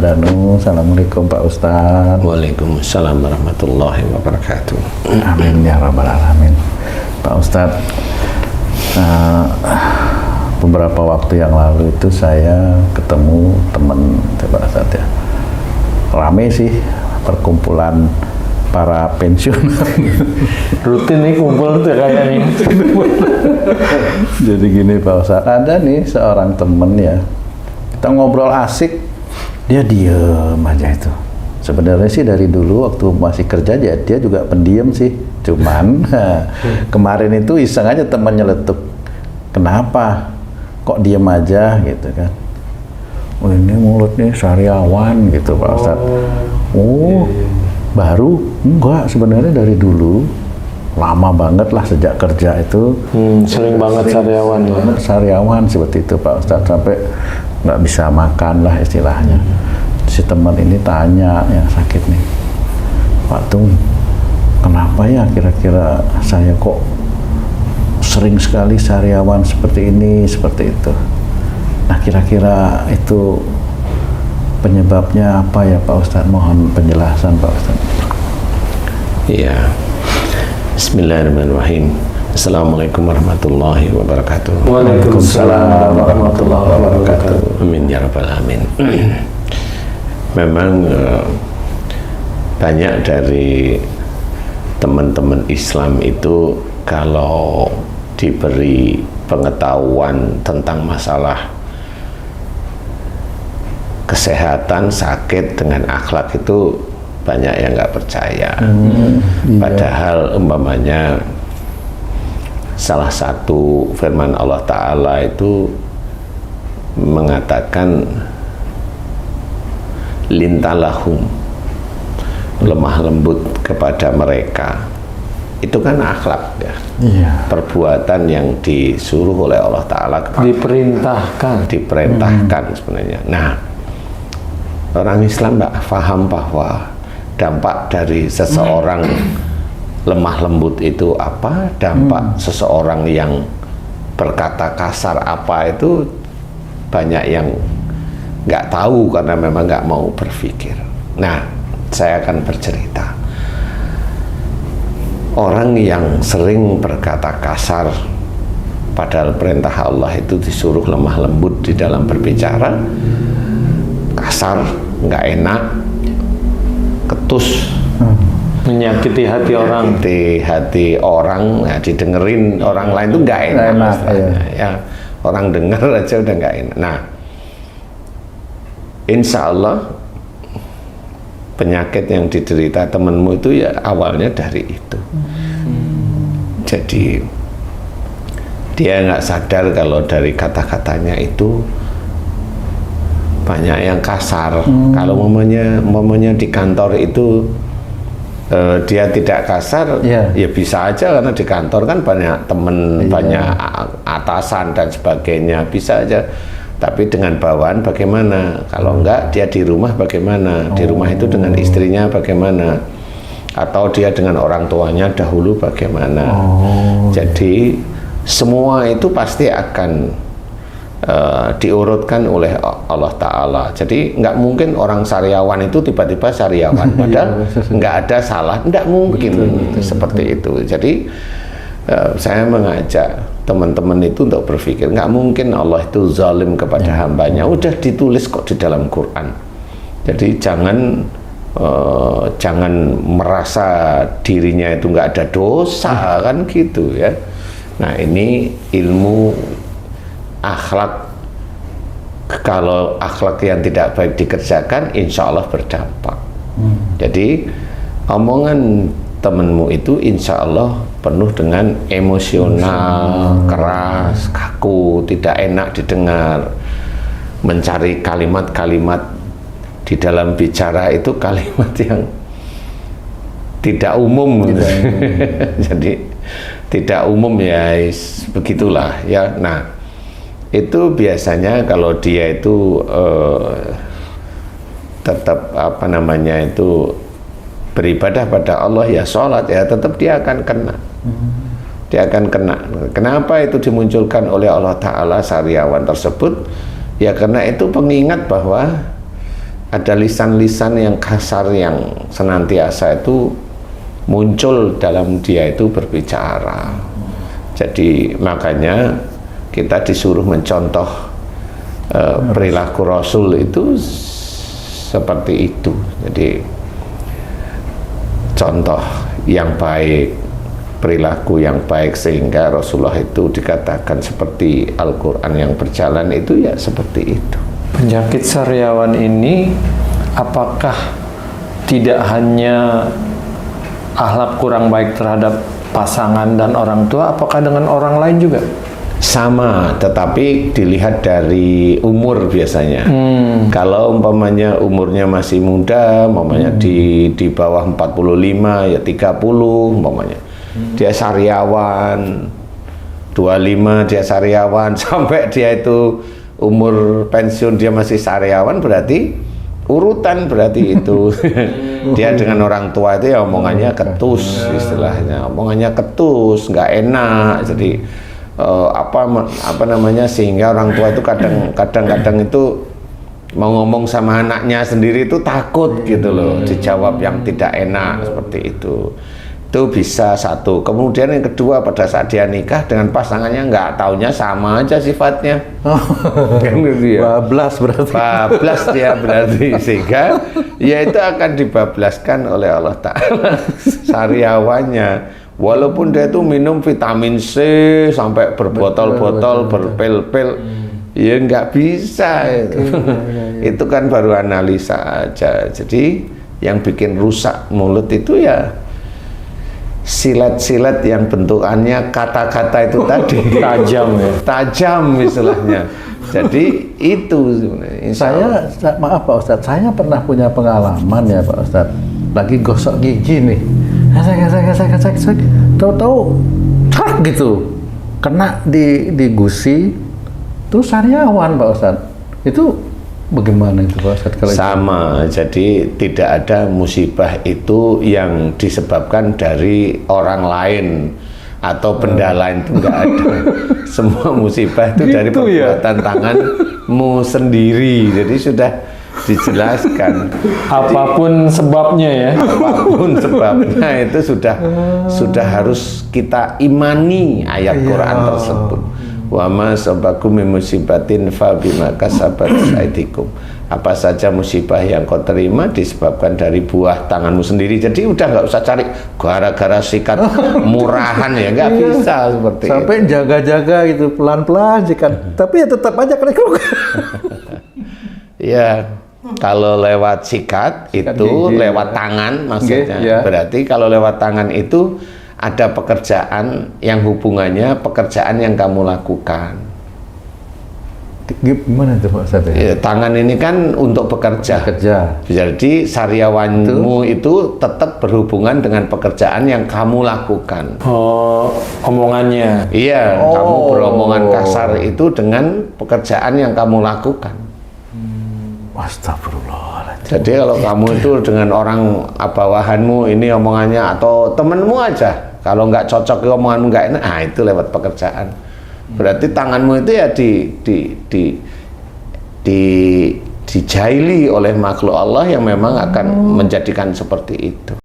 Danu. Assalamualaikum Pak Ustadz. Waalaikumsalam warahmatullahi wabarakatuh. Amin ya rabbal alamin. Pak Ustadz, beberapa waktu yang lalu itu saya ketemu teman Pak Ustadz ya. Rame sih perkumpulan para pensiunan. Rutin nih kumpul tuh kayaknya. Jadi gini Pak Ustadz, ada nih seorang temen ya, kita ngobrol asik, dia diem aja itu. Sebenarnya sih dari dulu waktu masih kerja dia juga pendiam sih, cuman kemarin itu iseng aja teman nyeletuk, kenapa kok diem aja gitu kan. Oh ini mulutnya sariawan gitu Pak Ustadz. Oh baru? Enggak, sebenarnya dari dulu lama banget lah sejak kerja itu. Sering banget sariawan ya. Sariawan seperti itu Pak Ustadz, sampai nggak bisa makan lah istilahnya. Si teman ini tanya yang sakit nih, Pak Tung, kenapa ya kira-kira saya kok sering sekali sariawan seperti ini, seperti itu. Nah kira-kira itu penyebabnya apa ya Pak Ustadz? Mohon penjelasan Pak Ustadz. Iya. Bismillahirrahmanirrahim. Assalamualaikum warahmatullahi wabarakatuh. Waalaikumsalam warahmatullahi wabarakatuh. Amin ya rabbal alamin. Memang banyak dari teman-teman Islam itu kalau diberi pengetahuan tentang masalah kesehatan, sakit dengan akhlak itu banyak yang nggak percaya. Padahal umpamanya salah satu firman Allah Ta'ala itu mengatakan lintalahum, lemah lembut kepada mereka. Itu kan akhlak ya. Perbuatan yang disuruh oleh Allah Ta'ala, diperintahkan sebenarnya. Nah, orang Islam nggak paham bahwa dampak dari seseorang lemah lembut itu apa, dampak seseorang yang berkata kasar apa, itu banyak yang nggak tahu karena memang nggak mau berpikir. Nah, saya akan bercerita. Orang yang sering berkata kasar, padahal perintah Allah itu disuruh lemah lembut di dalam berbicara, kasar, nggak enak, ketus, menyakiti hati orang. Menyakiti hati orang, ya, didengerin orang lain itu nggak enak. Ya, orang dengar aja udah nggak enak. Nah, insya Allah penyakit yang diderita temenmu itu ya awalnya dari itu. Jadi dia nggak sadar kalau dari kata-katanya itu banyak yang kasar. Kalau momennya di kantor itu dia tidak kasar, ya bisa aja karena di kantor kan banyak temen, banyak atasan dan sebagainya, bisa aja. Tapi dengan bawaan bagaimana? Kalau enggak, dia di rumah bagaimana? Di rumah itu dengan istrinya bagaimana? Atau dia dengan orang tuanya dahulu bagaimana? Jadi semua itu pasti akan diurutkan oleh Allah Ta'ala. Jadi nggak mungkin orang sariawan itu tiba-tiba sariawan, padahal nggak ada salah, nggak mungkin. Betul. Seperti itu. Jadi saya mengajak teman-teman itu untuk berpikir, nggak mungkin Allah itu zalim kepada hambanya. Udah ditulis kok di dalam Quran. Jadi jangan merasa dirinya itu nggak ada dosa, kan gitu ya. Nah, ini ilmu akhlak. Kalau akhlak yang tidak baik dikerjakan, insya Allah berdampak. Jadi omongan temenmu itu insya Allah penuh dengan emosional, keras, kaku, tidak enak didengar. Mencari kalimat-kalimat di dalam bicara itu kalimat yang tidak umum. Jadi tidak umum ya, begitulah ya. Nah, itu biasanya kalau dia itu tetap apa namanya itu beribadah pada Allah, ya sholat, ya tetap dia akan kena. Dia akan kena. Kenapa itu dimunculkan oleh Allah Ta'ala sariawan tersebut? Ya karena itu pengingat bahwa ada lisan-lisan yang kasar yang senantiasa itu muncul dalam dia itu berbicara. Jadi makanya kita disuruh mencontoh perilaku Rasul itu seperti itu. Jadi contoh yang baik, perilaku yang baik, sehingga Rasulullah itu dikatakan seperti Al-Quran yang berjalan itu ya seperti itu. Penyakit sariawan ini apakah tidak hanya akhlak kurang baik terhadap pasangan dan orang tua, apakah dengan orang lain juga? Sama, tetapi dilihat dari umur biasanya. Kalau umpamanya umurnya masih muda, umpamanya di bawah 45 ya 30 umpamanya. Dia sariawan 25 dia sariawan sampai dia itu umur pensiun dia masih sariawan, berarti urutan berarti itu. Dia dengan orang tua itu ya omongannya ketus, istilahnya omongannya ketus, nggak enak. Jadi apa namanya, sehingga orang tua itu kadang-kadang itu mau ngomong sama anaknya sendiri itu takut gitu loh, dijawab yang tidak enak seperti itu. Itu bisa satu. Kemudian yang kedua, pada saat dia nikah dengan pasangannya nggak taunya sama aja sifatnya. Kan gitu ya. Bablas berarti. Bablas dia berarti, sehingga ya itu akan dibablaskan oleh Allah Ta'ala sariawannya. Walaupun dia itu minum vitamin C sampai berbotol-botol, berpil-pil, ya nggak bisa. Itu kan baru analisa aja. Jadi yang bikin rusak mulut itu ya silat-silat yang bentukannya kata-kata itu tadi. Tajam ya. Tajam istilahnya. Jadi itu sebenarnya. Maaf Pak Ustadz, saya pernah punya pengalaman ya Pak Ustadz. Lagi gosok gigi nih. Gesek. Tahu-tahu tak gitu. Kena di gusi. Terus sariawan Pak Ustadz. Itu bagaimana itu Pak Ustadz? Kalau sama, jadi tidak ada musibah itu yang disebabkan dari orang lain atau benda lain, itu enggak ada. Semua musibah itu dari perbuatan tanganmu sendiri. Jadi sudah dijelaskan. Apapun sebabnya ya. Apapun sebabnya itu sudah harus kita imani ayat Quran tersebut. Wa ma sabakum min musibatin fa bima kasabat aydikum. Apa saja musibah yang kau terima disebabkan dari buah tanganmu sendiri. Jadi udah nggak usah cari gara-gara sikat murahan ya, nggak bisa seperti sampai itu. Jaga-jaga gitu pelan-pelan sikat, tapi ya tetap aja kena-kena. Ya, kalau lewat sikat itu gigi, lewat tangan maksudnya. Berarti kalau lewat tangan itu ada pekerjaan yang hubungannya pekerjaan yang kamu lakukan. Gimana itu Pak Ustadz? Ya, tangan ini kan untuk bekerja. Jadi sariawanmu itu tetap berhubungan dengan pekerjaan yang kamu lakukan. Oh, omongannya. Iya, kamu beromongan kasar itu dengan pekerjaan yang kamu lakukan. Astagfirullahaladzim. Jadi kalau kamu itu dengan orang bawahanmu ini omongannya, atau temenmu aja, kalau nggak cocok omonganmu nggak enak, nah itu lewat pekerjaan. Berarti tanganmu itu ya dijaili oleh makhluk Allah yang memang akan menjadikan seperti itu.